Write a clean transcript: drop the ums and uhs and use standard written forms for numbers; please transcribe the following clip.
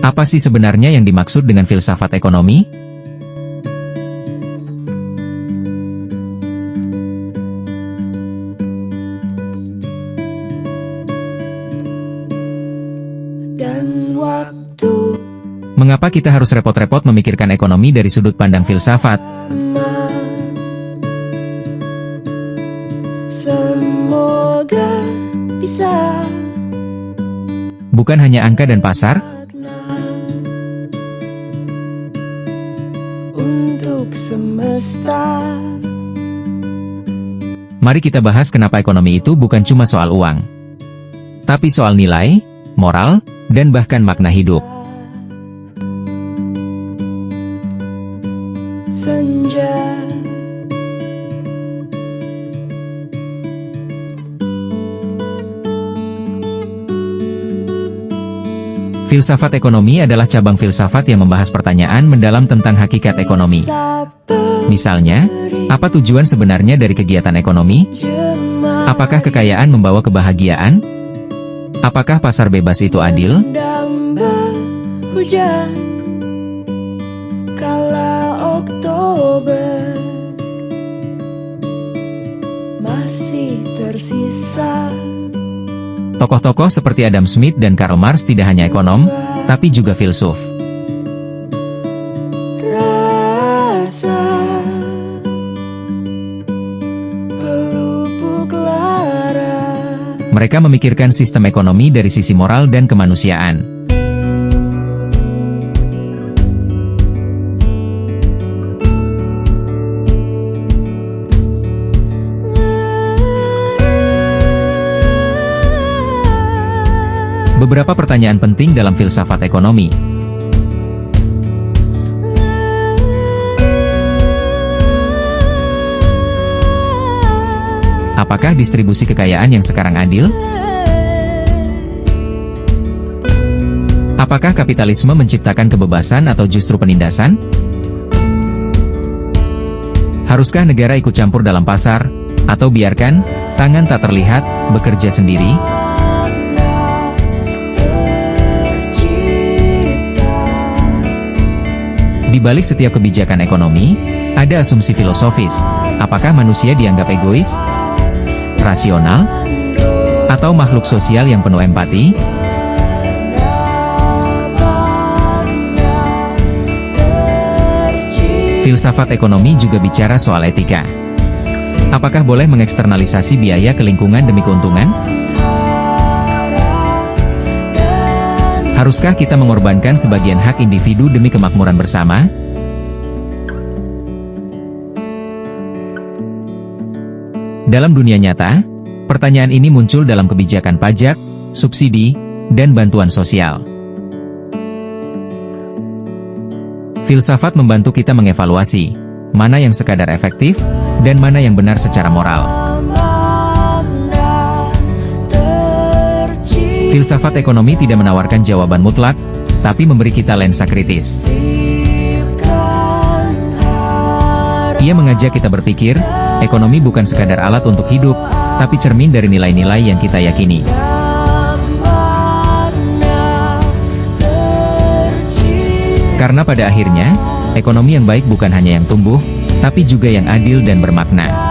Apa sih sebenarnya yang dimaksud dengan filsafat ekonomi? Dan waktu Mengapa kita harus repot-repot memikirkan ekonomi dari sudut pandang filsafat? semoga bisa Bukan hanya angka dan pasar? untuk semesta. Mari kita bahas kenapa ekonomi itu bukan cuma soal uang, tapi soal nilai, moral, dan bahkan makna hidup. Senja Filsafat ekonomi adalah cabang filsafat yang membahas pertanyaan mendalam tentang hakikat ekonomi. Misalnya, apa tujuan sebenarnya dari kegiatan ekonomi? Apakah kekayaan membawa kebahagiaan? Apakah pasar bebas itu adil? hujan kala Oktober masih tersisa. Tokoh-tokoh seperti Adam Smith dan Karl Marx tidak hanya ekonom, tapi juga filsuf. Rasa pelupuk lara. Mereka memikirkan sistem ekonomi dari sisi moral dan kemanusiaan. Beberapa pertanyaan penting dalam filsafat ekonomi. Apakah distribusi kekayaan yang sekarang adil? Apakah kapitalisme menciptakan kebebasan atau justru penindasan? Haruskah negara ikut campur dalam pasar, atau biarkan tangan tak terlihat bekerja sendiri? Di balik setiap kebijakan ekonomi, ada asumsi filosofis. Apakah manusia dianggap egois, rasional, atau makhluk sosial yang penuh empati? Filsafat ekonomi juga bicara soal etika. Apakah boleh mengeksternalisasi biaya ke lingkungan demi keuntungan? Haruskah kita mengorbankan sebagian hak individu demi kemakmuran bersama? Dalam dunia nyata, pertanyaan ini muncul dalam kebijakan pajak, subsidi, dan bantuan sosial. Filsafat membantu kita mengevaluasi mana yang sekadar efektif dan mana yang benar secara moral. Filsafat ekonomi tidak menawarkan jawaban mutlak, tapi memberi kita lensa kritis. Ia mengajak kita berpikir, ekonomi bukan sekadar alat untuk hidup, tapi cermin dari nilai-nilai yang kita yakini. Karena pada akhirnya, ekonomi yang baik bukan hanya yang tumbuh, tapi juga yang adil dan bermakna.